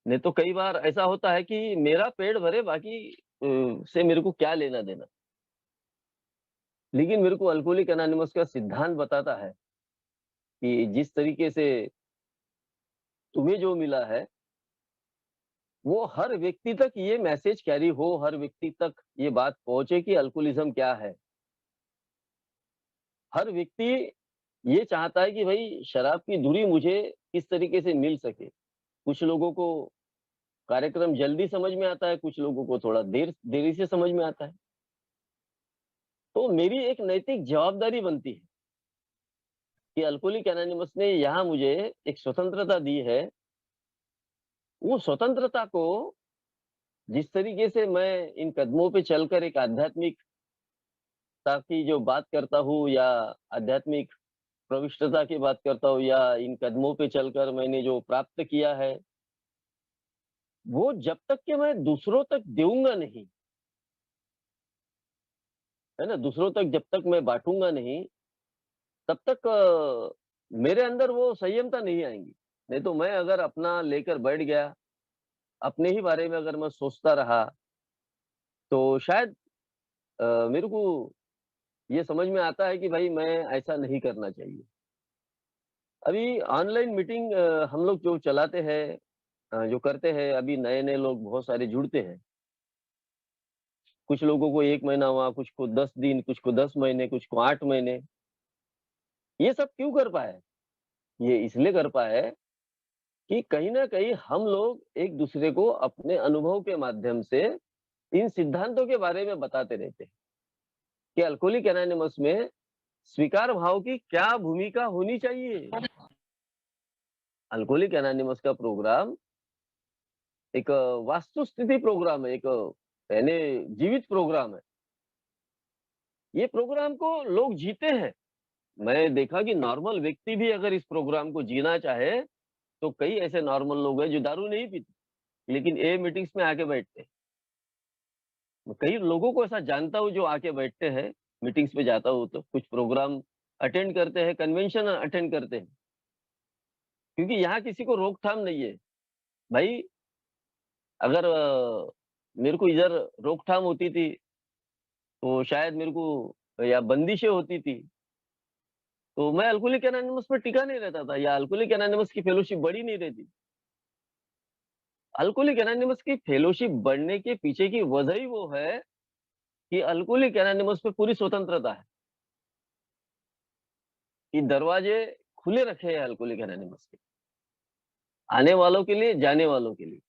नहीं तो कई बार ऐसा होता है कि मेरा पेट भरे बाकी से मेरे को क्या लेना-देना। लेकिन मेरे को अल्कोहलिक एनोनिमस का सिद्धांत बताता है कि जिस तरीके से तुम्हें जो मिला है, वो हर व्यक्ति तक ये मैसेज कैरी हो, हर व्यक्ति तक ये बात पहुँचे कि अल्कोहलिज़्म क्या है। हर व्यक्ति ये चाहता है कि भाई शराब की धुरी मुझे किस तरीके से मिल सके। कुछ लोगों को कार्यक्रम जल्दी समझ में आता है, कुछ लोगों को थोड़ा देरी से समझ में आता है। तो मेरी एक नैतिक जवाबदारी बनती है कि अल्कोहलिक एनोनिमस ने यहाँ मुझे एक स्वतंत्रता दी है, वो स्वतंत्रता को जिस तरीके से मैं इन कदमों पे चलकर एक आध्यात्मिकता की जो बात करता हूँ या आध्यात्मिक प्रविष्टता की बात करता हूँ या इन कदमों पे चलकर मैंने जो प्राप्त किया है, वो जब तक कि मैं दूसरों तक दूँगा नहीं, है ना? दूसरों तक जब तक मैं बाँटूँगा नहीं, तब तक मेरे अंदर वो संयमता नहीं आएँगी। नहीं तो मैं अगर अपना लेकर बैठ गया, अपने ही बारे में अगर मैं सोचता रहा, तो शायद मेरे को ये समझ में आता है कि भाई मैं ऐसा नहीं करना चाहिए। अभी ऑनलाइन मीटिंग हम लोग जो चलाते हैं जो करते हैं, अभी नए-नए लोग बहुत सारे जुड़ते हैं। कुछ लोगों को 1 महीना हुआ, कुछ को 10 दिन, कुछ को 10 महीने, कुछ को 8 महीने। ये सब क्यों कर पाए? ये इसलिए कर पाए कि कहीं न कहीं हम लोग एक-दूसरे को अपने अनुभव के माध्यम से इन सिद्धांतों के बारे में बताते रहते हैं कि अल्कोहलिक एनोनिमस में स्वीकार भाव की क्या भूमिका होनी चाहिए। अल्कोहलिक एनोनिमस का प्रोग्राम एक वास्तुस्थिति प्रोग्राम है, एक यानी जीवित प्रोग्राम है। ये प्रोग्राम को लोग जीते हैं। मैं देखा कि नॉर्मल व्यक्ति भी अगर इस प्रोग्राम को जीना चाहे, तो कई ऐसे नॉर्मल लोग हैं जो दारू नहीं पीते, लेकिन ये मीटिंग्स में आके बैठते हैं। मैं कई लोगों को ऐसा जानता हूँ जो आके बैठते हैं, मीटिंग्स में जाता हूँ तो कुछ प्रोग्राम अटेंड करते हैं, कन्वेंशन अटेंड करते हैं, क्योंकि यहाँ किसी को रोकथाम नहीं है। भाई अगर मेरे को इधर रोकथाम होती थी, तो शायद मेरे को या बंदिशें होती थी, तो मैं अल्कोहलिक एनोनिमस में टिका नहीं रहता था या अल्कोहलिक एनोनिमस की फेलोशिप बढ़ी नहीं रहती। अल्कोहलिक एनोनिमस की फेलोशिप बढ़ने के पीछे की वजह ही वो है कि अल्कोहलिक एनोनिमस पे पूरी स्वतंत्रता है, कि दरवाजे खुले रखे हैं अल्कोहलिक एनोनिमस के, आने वालों के लिए, जाने वालों के लिए।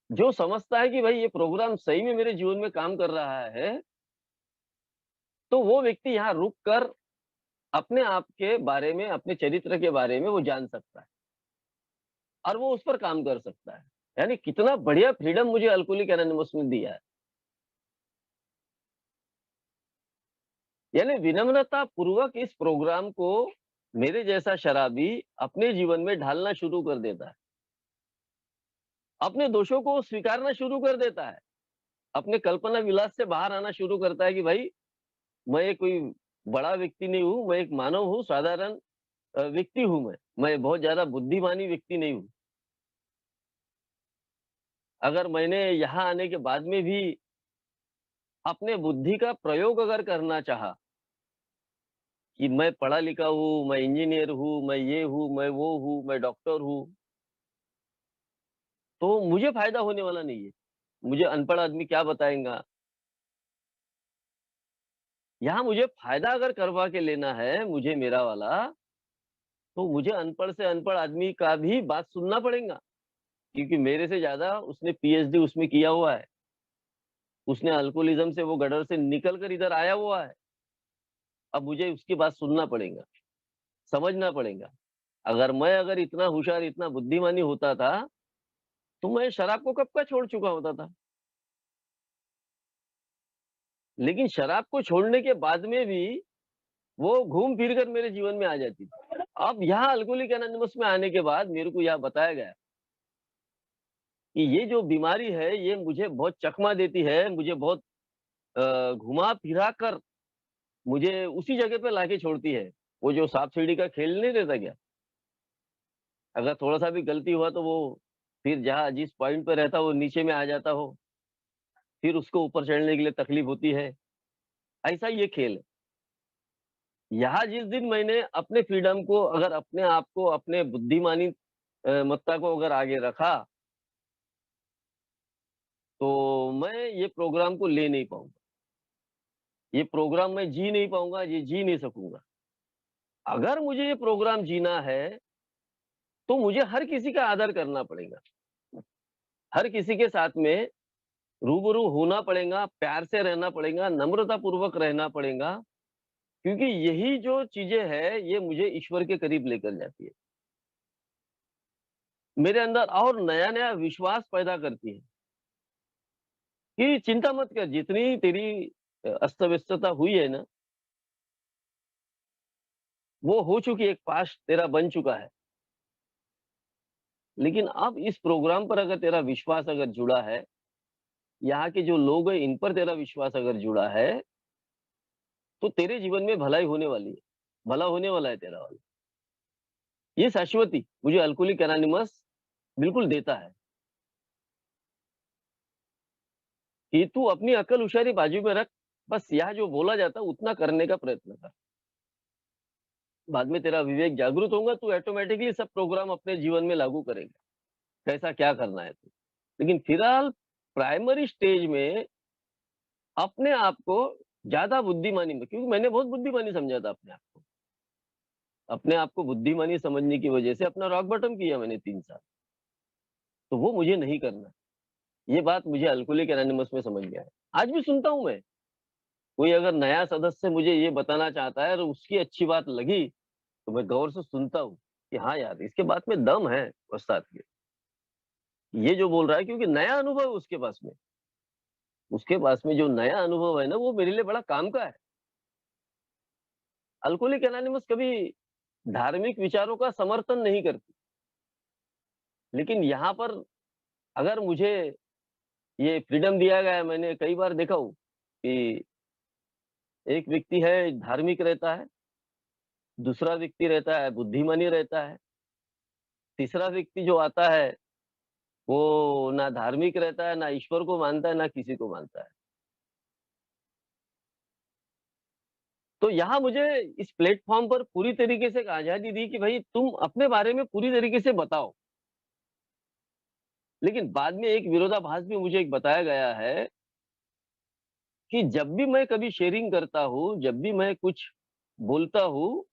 जो समझता है कि भाई ये प्रोग्राम सही में मेरे जीवन में काम कर रहा है, तो वो व्यक्ति यहाँ रुक कर अपने आप के बारे में, अपने चरित्र के बारे में वो जान सकता है और वो उस पर काम कर सकता है। यानी कितना बढ़िया फ्रीडम मुझे अल्कोहलिक एनोनिमस ने दिया है। यानी विनम्रता पूर्वक इस प्रोग्राम को मेरे जैसा शराबी अपने जीवन में ढालना शुरू कर देता है। अपने दोषों को स्वीकारना शुरू कर देता है। अपने कल्पना विलास से बाहर आना शुरू करता है कि भाई मैं कोई बड़ा व्यक्ति नहीं हूँ, मैं एक मानव हूँ, साधारण व्यक्ति हूँ मैं। मैं बहुत ज़्यादा बुद्धिमानी व्यक्ति नहीं हूँ। अगर मैंने यहाँ आने के बाद में भी अपने बुद्धि का प्रयोग अगर करना चाहा कि मैं पढ़ा लिखा हूँ, मैं इंजीनियर हूँ, मैं ये हूँ, मैं वो हूँ, मैं डॉक्टर हूँ, तो मुझे फ़ायदा होने वाला नहीं है। मुझे अनपढ़ आदमी क्या बताएँगा? यहाँ मुझे फ़ायदा अगर करवा के लेना है, मुझे मेरा वाला, तो मुझे अनपढ़ से अनपढ़ आदमी का भी बात सुनना पड़ेगा, क्योंकि मेरे से ज़्यादा उसने पीएचडी उसमें किया हुआ है। उसने अल्कोहलिज़्म से वो गटर से निकल कर इधर आया हुआ है। अब मुझे उसकी बात सुनना पड़ेगा, समझना पड़ेगा। अगर इतना होशियार, इतना बुद्धिमानी होता था, तो मैं शराब को कब का छोड़ चुका होता था। लेकिन शराब को छोड़ने के बाद में भी वो घूम फिर कर मेरे जीवन में आ जाती थी। अब यहाँ अल्कोहलिक एनोनिमस में आने के बाद मेरे को यह बताया गया कि ये जो बीमारी है, ये मुझे बहुत चकमा देती है, मुझे बहुत घुमा-फिरा कर मुझे उसी जगह पे लाके छोड़ती है। वो जो सांप-सीढ़ी का खेल नहीं रहता क्या? अगर थोड़ा-सा भी गलती हुआ तो वो फिर जहाँ जिस पॉइंट पे रहता वो नीचे में आ जाता हो, फिर उसको ऊपर चढ़ने के लिए तकलीफ होती है। ऐसा ये खेल है। यहाँ जिस दिन मैंने अपने फ्रीडम को अगर अपने आप को, अपने बुद्धिमानी मत्ता को अगर आगे रखा, तो मैं ये प्रोग्राम को ले नहीं पाऊँगा। ये प्रोग्राम मैं जी नहीं पाऊँगा, ये जी नहीं सकूँगा। अगर मुझे ये प्रोग्राम जीना है, तो मुझे हर किसी का आदर करना पड़ेगा। हर किसी के साथ में रूबरू होना पड़ेगा, प्यार से रहना पड़ेगा, नम्रतापूर्वक रहना पड़ेगा, क्योंकि यही जो चीज़ें हैं, ये मुझे ईश्वर के करीब लेकर जाती है। मेरे अंदर और नया-नया विश्वास पैदा करती है कि चिंता मत कर, जितनी तेरी अस्त-व्यस्तता हुई है ना, वो हो चुकी है, एक पास्ट तेरा बन चुका है। लेकिन अब इस प्रोग्राम पर अगर तेरा विश्वास अगर जुड़ा है, यहाँ के जो लोग हैं, इन पर तेरा विश्वास अगर जुड़ा है, तो तेरे जीवन में भलाई होने वाली है। भला होने वाला है तेरा वाला। ये शाश्वती मुझे अल्कोहलिक एनोनिमस बिल्कुल देता है कि तू अपनी अक्ल होशियारी बाजू में रख, बस यहाँ जो बोला जाता है उतना करने का प्रयत्न कर। बाद में तेरा विवेक जागृत होगा, तू ऑटोमैटिकली सब प्रोग्राम अपने जीवन में लागू करेगा, कैसा क्या करना है तू। लेकिन फिलहाल प्राइमरी स्टेज में अपने आप को ज़्यादा बुद्धिमानी में, क्योंकि मैंने बहुत बुद्धिमानी समझा था अपने आप को। अपने आप को बुद्धिमानी समझने की वजह से अपना रॉक बॉटम किया मैंने 3 साल, तो वो मुझे नहीं करना। ये बात मुझे अल्कोहलिक एनोनिमस में समझ में आया। आज भी सुनता हूँ मैं, कोई अगर नया सदस्य मुझे ये बताना चाहता है और उसकी अच्छी बात लगी, तो मैं गौर से सुनता हूँ कि हाँ यार, इसके बात में दम है उस्ताद के। ये जो बोल रहा है क्योंकि नया अनुभव है उसके पास में। उसके पास में जो नया अनुभव है ना, वो मेरे लिए बड़ा काम का है। अल्कोहलिक एनोनिमस कभी धार्मिक विचारों का समर्थन नहीं करती। लेकिन यहाँ पर अगर मुझे ये फ्रीडम दिया गया है, मैंने कई बार देखा हूँ कि एक व्यक्ति है धार्मिक रहता है, दूसरा व्यक्ति रहता है बुद्धिमानी रहता है, तीसरा व्यक्ति जो आता है वो ना धार्मिक रहता है, ना ईश्वर को मानता है, ना किसी को मानता है। तो यहाँ मुझे इस प्लेटफ़ॉर्म पर पूरी तरीके से एक आज़ादी दी कि भई तुम अपने बारे में पूरी तरीके से बताओ। लेकिन बाद में एक विरोधाभास भी मुझे एक बताया गया है कि जब भी मैं कभी शेयरिंग करता हूँ, जब भी मैं कुछ बोलता हूँ,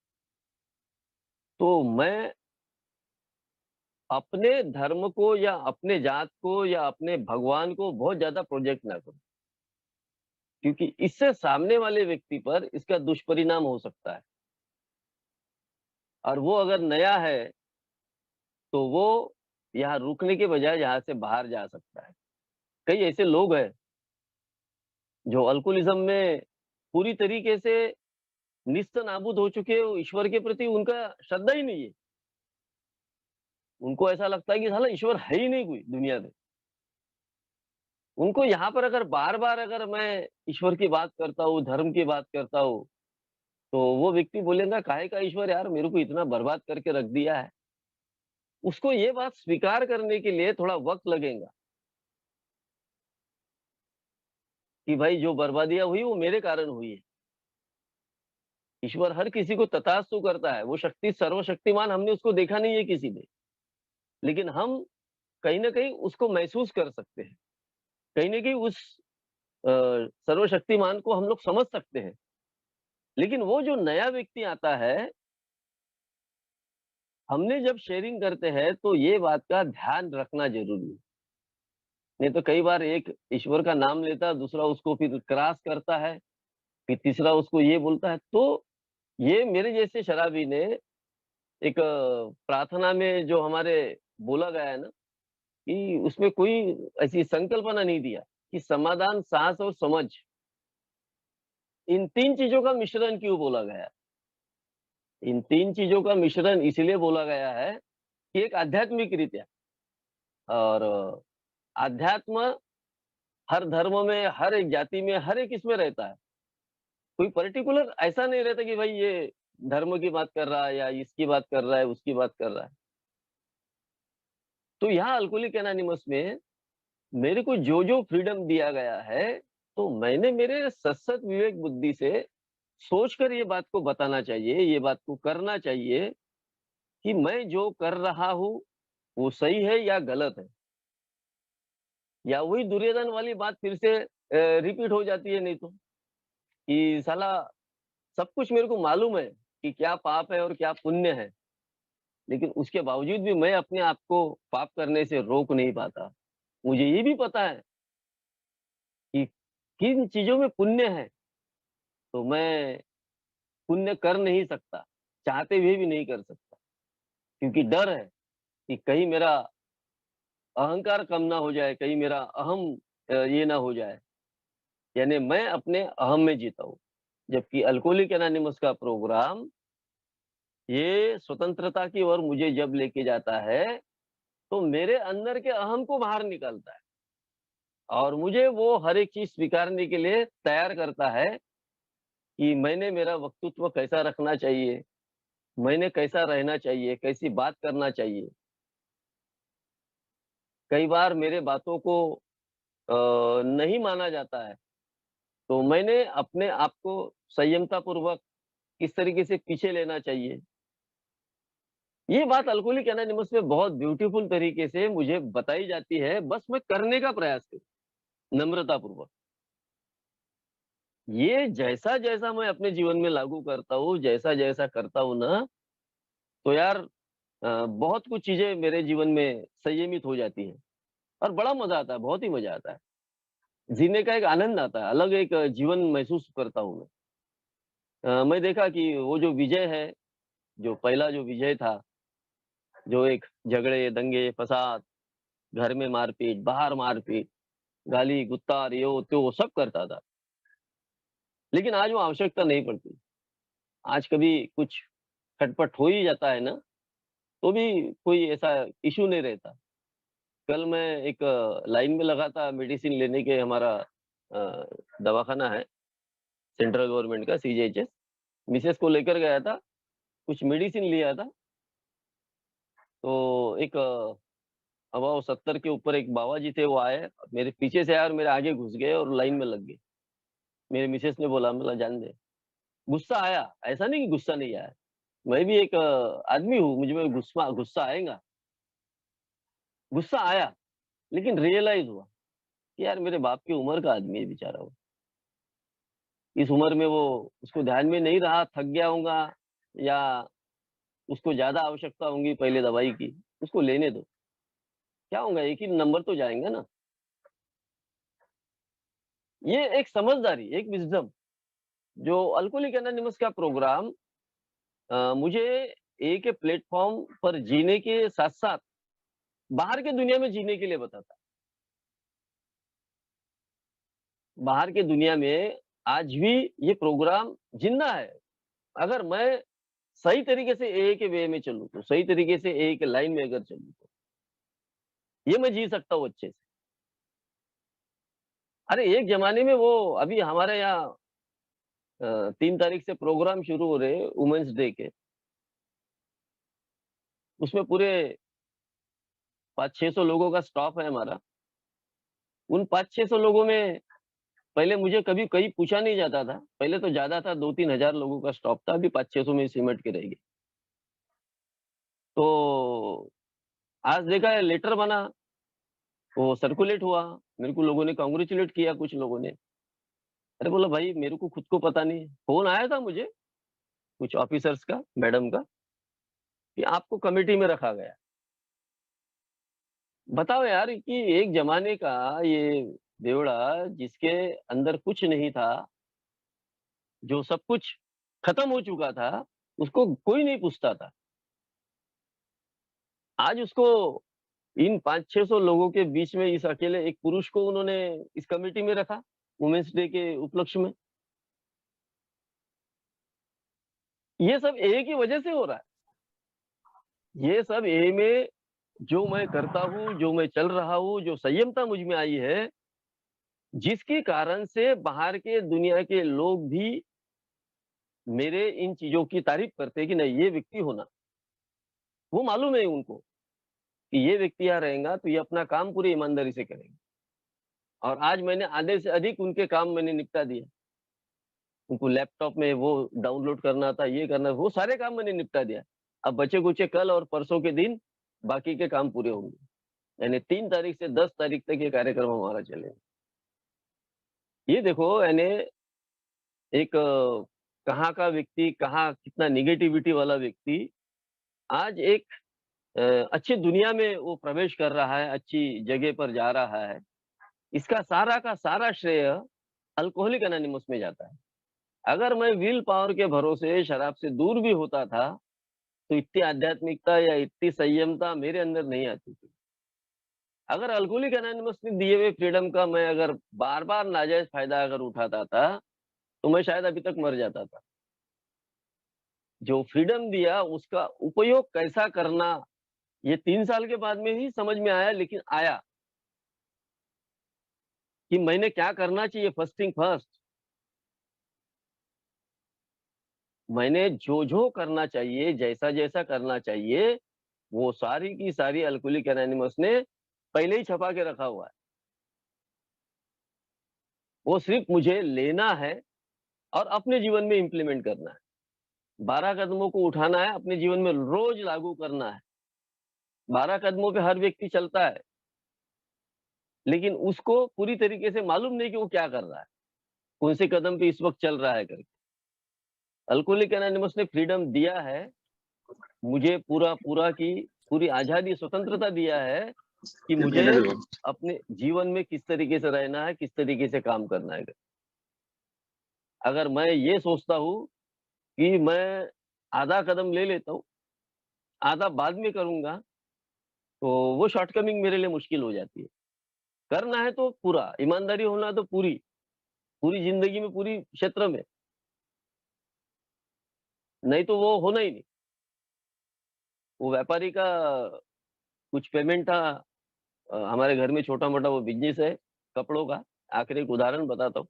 तो मैं अपने धर्म को या अपने जात को या अपने भगवान को बहुत ज़्यादा प्रोजेक्ट ना करूँ। क्योंकि इससे सामने वाले व्यक्ति पर इसका दुष्परिणाम हो सकता है और वो अगर नया है, तो वो यहाँ रुकने के बजाय यहाँ से बाहर जा सकता है। कई ऐसे लोग हैं, जो अल्कोहलिज़्म में पूरी तरीके से निस्त-नाबूद हो चुके हैं, वो ईश्वर के प्रति उनका श्रद्धा ही नहीं है। उनको ऐसा लगता है कि साला ईश्वर है ही नहीं कोई दुनिया में। उनको यहाँ पर अगर बार-बार अगर मैं ईश्वर की बात करता हूँ, धर्म की बात करता हूँ, तो वो व्यक्ति बोलेगा काहे का ईश्वर यार, मेरे को इतना बर्बाद करके रख दिया है। उसको ये बात स्वीकार करने के लिए थोड़ा वक़्त लगेगा कि भाई जो बर्बादियाँ हुई वो मेरे कारण हुई है। ईश्वर हर किसी को तथास्तु करता है, वो शक्ति सर्वशक्तिमान हमने उसको देखा नहीं है किसी ने। लेकिन हम कहीं न कहीं उसको महसूस कर सकते हैं। कहीं न कहीं उस अ, सर्वशक्तिमान को हम लोग समझ सकते हैं। लेकिन वो जो नया व्यक्ति आता है, हमने जब शेयरिंग करते हैं तो ये बात का ध्यान रखना ज़रूरी है। नहीं तो कई बार एक ईश्वर का नाम लेता है, दूसरा उसको फिर क्रॉस करता है, फिर तीसरा उसको ये बोलता है। तो ये मेरे जैसे शराबी ने एक प्रार्थना में जो हमारे बोला गया है ना कि उसमें कोई ऐसी संकल्पना नहीं दिया कि समाधान, साहस और समझ, इन 3 चीज़ों का मिश्रण क्यों बोला गया है? इन 3 चीज़ों का मिश्रण इसलिए बोला गया है कि एक आध्यात्मिक रीत्या और अध्यात्म हर धर्म में, हर एक जाति में, हर एक इसमें रहता है। कोई पर्टिकुलर ऐसा नहीं रहता कि भाई ये धर्म की बात कर रहा है या इसकी बात कर रहा है, उसकी बात कर रहा है। तो यहाँ अल्कोहलिक एनोनिमस में मेरे को जो-जो फ्रीडम दिया गया है, तो मैंने मेरे सशक्त विवेक बुद्धि से सोचकर ये बात को बताना चाहिए, ये बात को करना चाहिए कि मैं जो कर रहा हूँ, वो सही है या गलत है। या वही दुर्योधन वाली बात फिर से रिपीट हो जाती है नहीं तो। कि साला सब कुछ मेरे को मालूम है कि क्या पाप है और क्या पुण्य है, लेकिन उसके बावजूद भी मैं अपने आप को पाप करने से रोक नहीं पाता। मुझे ये भी पता है कि किन चीज़ों में पुण्य है, तो मैं पुण्य कर नहीं सकता, चाहते हुए भी नहीं कर सकता, क्योंकि डर है कि कहीं मेरा अहंकार कम ना हो जाए, कहीं मेरा अहम ये ना हो जाए, यानी मैं अपने अहम में जीता हूँ। जबकि अल्कोहलिक एनोनिमस का प्रोग्राम ये स्वतंत्रता की ओर मुझे जब लेके जाता है, तो मेरे अंदर के अहम को बाहर निकालता है और मुझे वो हर एक चीज़ स्वीकारने के लिए तैयार करता है कि मैंने मेरा वक्तृत्व कैसा रखना चाहिए, मैंने कैसा रहना चाहिए, कैसी बात करना चाहिए। कई बार मेरे बातों को नहीं माना जाता है, तो मैंने अपने आप को संयमतापूर्वक किस तरीके से पीछे लेना चाहिए। ये बात अल्कोहलिक एनोनिमस में बहुत ब्यूटीफुल तरीके से मुझे बताई जाती है, बस मैं करने का प्रयास करूँ, नम्रतापूर्वक। ये जैसा-जैसा मैं अपने जीवन में लागू करता हूँ, जैसा-जैसा करता हूँ ना, तो यार बहुत कुछ चीज़ें मेरे जीवन में संयमित हो जाती हैं और बड़ा मज़ा आता है, बहुत ही मज़ा आता है। जीने का एक आनंद आता है, अलग एक जीवन महसूस करता हूँ मैं। मैं देखा कि वो जो विजय है, जो पहला जो विजय था, जो एक झगड़े, दंगे, फसाद, घर में मारपीट, बाहर मारपीट, गाली-गुत्तार, यो-त्यो सब करता था। लेकिन आज वो आवश्यकता नहीं पड़ती। आज कभी कुछ खटपट हो ही जाता है ना, तो भी कोई ऐसा इश्यू नहीं रहता। कल मैं एक लाइन में लगा था मेडिसिन लेने के, हमारा दवाखाना है, सेंट्रल गवर्नमेंट का सीजीएचएस। मिसेज़ को लेकर गया था, कुछ मेडिसिन लिया था, तो एक अबाव 70 के ऊपर एक बाबा जी थे, वो आए, मेरे पीछे से आए और मेरे आगे घुस गए और लाइन में लग गए। मेरी मिसेज़ ने बोला, मैं बोला जाने दे। गुस्सा आया, ऐसा नहीं कि गुस्सा नहीं आया। मैं भी एक आदमी हूँ, मुझ में गुस्सा गुस्सा आएगा। गुस्सा आया, लेकिन रियलाइज़ हुआ कि यार मेरे बाप की उम्र का आदमी है बेचारा वो। इस उम्र में वो, उसको ध्यान में नहीं रहा, थक गया होगा या उसको ज़्यादा आवश्यकता होंगी पहले दवाई की, उसको लेने दो। क्या होगा, एक ही नंबर तो जाएँगा ना। ये एक समझदारी, एक विज़डम जो अल्कोहलिक एनोनिमस का प्रोग्राम मुझे एक प्लेटफ़ॉर्म पर जीने के साथ-साथ बाहर की दुनिया में जीने के लिए बताता है। बाहर की दुनिया में आज भी ये प्रोग्राम ज़िंदा है। अगर मैं सही तरीके से एए के वे में चलूँ तो, सही तरीके से एए के लाइन में अगर चलूँ तो, ये मैं जी सकता हूँ अच्छे से। अरे एक ज़माने में वो अभी हमारे यहाँ 3 तारीख से प्रोग्राम शुरू हो रहे हैं वुमेन्स डे के, उसमें पूरे 500-600 लोगों का स्टाफ है हमारा। उन 500-600 लोगों में पहले मुझे कभी कहीं पूछा नहीं जाता था। पहले तो ज़्यादा था, 2-3 हज़ार लोगों का स्टाफ था, अभी 500-600 में सिमट के रह गए। तो आज देखा है लेटर बना, वो सर्कुलेट हुआ, मेरे को लोगों ने कांग्रेचुलेट किया कुछ लोगों ने। अरे बोला भाई मेरे को खुद को पता नहीं है। फ़ोन आया था मुझे कुछ ऑफिसर्स का, मैडम का, कि आपको कमिटी में रखा गया। बताओ यार कि एक ज़माने का ये बेवड़ा जिसके अंदर कुछ नहीं था, जो सब कुछ खत्म हो चुका था, उसको कोई नहीं पूछता था। आज उसको इन 500-600 लोगों के बीच में इस अकेले एक पुरुष को उन्होंने इस कमिटी में रखा, वुमेन्स डे के उपलक्ष्य में। ये सब ए की वजह से हो रहा है। ये सब ए में जो मैं करता हूँ, जो मैं चल रहा हूँ, जो संयमता मुझ में आई है, जिसके कारण से बाहर के दुनिया के लोग भी मेरे इन चीज़ों की तारीफ़ करते हैं कि नहीं ये व्यक्ति होना। वो मालूम है उनको कि ये व्यक्ति यहाँ रहेगा तो ये अपना काम पूरी ईमानदारी से करेगा। और आज मैंने आधे से अधिक उनके काम मैंने निपटा दिए। उनको लैपटॉप में वो डाउनलोड करना था, ये करना, वो सारे काम मैंने निपटा दिया। अब बचे-कुचे कल और परसों के दिन बाकी के काम पूरे होंगे। यानी 3 तारीख से 10 तारीख तक ये कार्यक्रम हमारा चलेगा। ये देखो यानी एक कहाँ का व्यक्ति, कहाँ कितना नेगेटिविटी वाला व्यक्ति आज एक अ, अच्छी दुनिया में वो प्रवेश कर रहा है, अच्छी जगह पर जा रहा है। इसका सारा का सारा श्रेय अल्कोहलिक एनोनिमस में जाता है। अगर मैं विल पावर के भरोसे शराब से दूर भी होता था, तो इतनी आध्यात्मिकता या इतनी संयमता मेरे अंदर नहीं आती थी। अगर अल्कोहलिक एनोनिमस ने दिए हुए फ्रीडम का मैं अगर बार-बार नाजायज़ फ़ायदा अगर उठाता था, तो मैं शायद अभी तक मर जाता था। जो फ्रीडम दिया उसका उपयोग कैसा करना, ये 3 साल के बाद में ही समझ में आया, लेकिन आया कि मैंने क्या करना चाहिए फर्स्ट थिंग फर्स्ट। मैंने जो-जो करना चाहिए, जैसा-जैसा करना चाहिए, वो सारी की सारी अल्कोहलिक एनोनिमस ने पहले ही छपा के रखा हुआ है। वो सिर्फ़ मुझे लेना है और अपने जीवन में इम्प्लीमेंट करना है। 12 कदमों को उठाना है, अपने जीवन में रोज़ लागू करना है। 12 कदमों पे हर व्यक्ति चलता है, लेकिन उसको पूरी तरीके से मालूम नहीं कि वो क्या कर रहा है, कौन से कदम पे इस वक़्त चल रहा है करके। अल्कोहलिक एनोनिमस ने फ्रीडम दिया है, मुझे पूरा की पूरी आज़ादी, स्वतंत्रता दिया है कि मुझे अपने जीवन में किस तरीके से रहना है, किस तरीके से काम करना है। अगर मैं ये सोचता हूँ कि मैं आधा कदम ले लेता हूँ, आधा बाद में करूँगा, तो वो शॉर्टकमिंग मेरे लिए मुश्किल हो जाती है। करना है तो पूरा, ईमानदारी होना है तो पूरी, पूरी ज़िंदगी में, पूरी क्षेत्र में, नहीं तो वो होना ही नहीं। वो व्यापारी का कुछ पेमेंट था, हमारे घर में छोटा-मोटा वो बिज़नेस है कपड़ों का। आखिर एक उदाहरण बताता हूँ।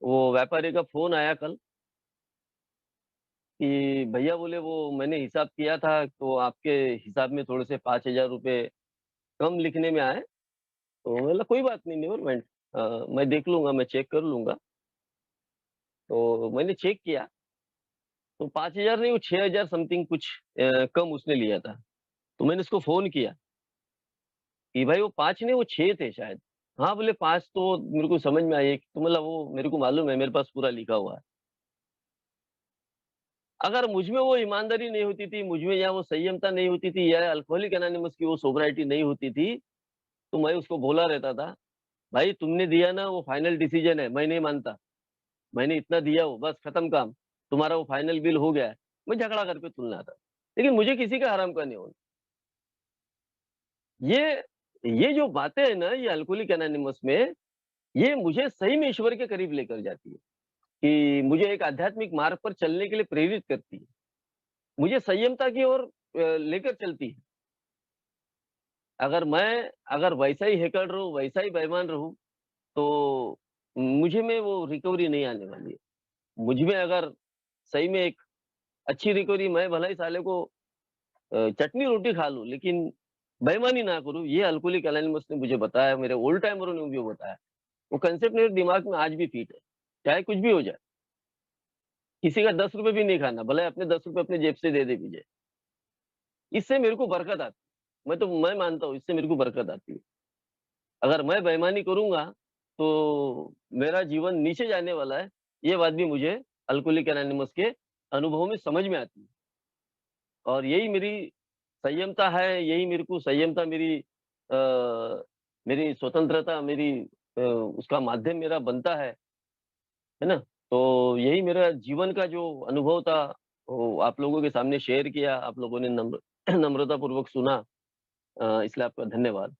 वो व्यापारी का फ़ोन आया कल कि भैया बोले वो मैंने हिसाब किया था, तो आपके हिसाब में थोड़े से 5,000 रुपए कम लिखने में आए। तो मैंने बोला कोई बात नहीं, नेवर माइंड, मैं देख लूँगा, मैं चेक कर लूँगा। तो मैंने चेक किया, तो 5,000 नहीं, वो 6,000 समथिंग कुछ कम उसने लिया था। तो मैंने उसको फ़ोन किया कि भाई वो 5 नहीं, वो 6 थे शायद। हाँ, बोले 5 तो मेरे को समझ में आई, तो मतलब वो मेरे को मालूम है, मेरे पास पूरा लिखा हुआ है। अगर मुझ में वो ईमानदारी नहीं होती थी, मुझ में या वो संयमता नहीं होती थी, या अल्कोहलिक एनोनिमस की वो सोब्रिटी नहीं होती थी, तो मैं उसको बोला रहता था, भाई तुमने दिया ना, वो फाइनल डिसीजन है, मैं नहीं मानता। मैंने इतना दिया हो, बस खत्म काम। तुम्हारा वो फाइनल बिल हो गया है। मैं झगड़ा करके तुलना था। लेकिन मुझे किसी का हराम का नहीं होना। ये ये जो बातें हैं ना, ये अल्कोहलिक एनोनिमस में, ये मुझे सही में ईश्वर के करीब लेकर जाती है, कि मुझे एक आध्यात्मिक मार्ग पर चलने के लिए प्रेरित करती है। मुझे संयमता की ओर लेकर चलती है। अगर वैसा ही हैकर रहूँ, वैसा ही बेईमान रहूँ, तो मुझे में वो रिकवरी नहीं आने वाली है। मुझ में अगर सही में एक अच्छी रिकवरी, मैं भला ही साले को चटनी रोटी खा लूँ, लेकिन बेईमानी ना करूँ, ये अल्कोहलिक एनोनिमस ने मुझे बताया, मेरे ओल्ड टाइमरों ने मुझे बताया। वो कांसेप्ट मेरे दिमाग में आज भी फिट है, चाहे कुछ भी हो जाए। किसी का ₹10 भी नहीं खाना, भले अपने ₹10 अपने जेब से दे दे मुझे। इससे मेरे को बरकत आती है। मैं मानता हूँ, इससे मेरे को बरकत आती है। अगर मैं बेईमानी करूँगा, तो मेरा जीवन नीचे जाने वाला है, ये बात भी मुझे अल्कोहलिक एनोनिमस के अनुभव में समझ में आती है। और यही मेरी संयमता है, यही मेरे को संयमता मेरी स्वतंत्रता, उसका माध्यम मेरा बनता है ना? तो यही मेरा जीवन का जो अनुभव था, वो आप लोगों के सामने शेयर किया, आप लोगों ने नम्रतापूर्वक सुना, इसलिए आपका धन्यवाद।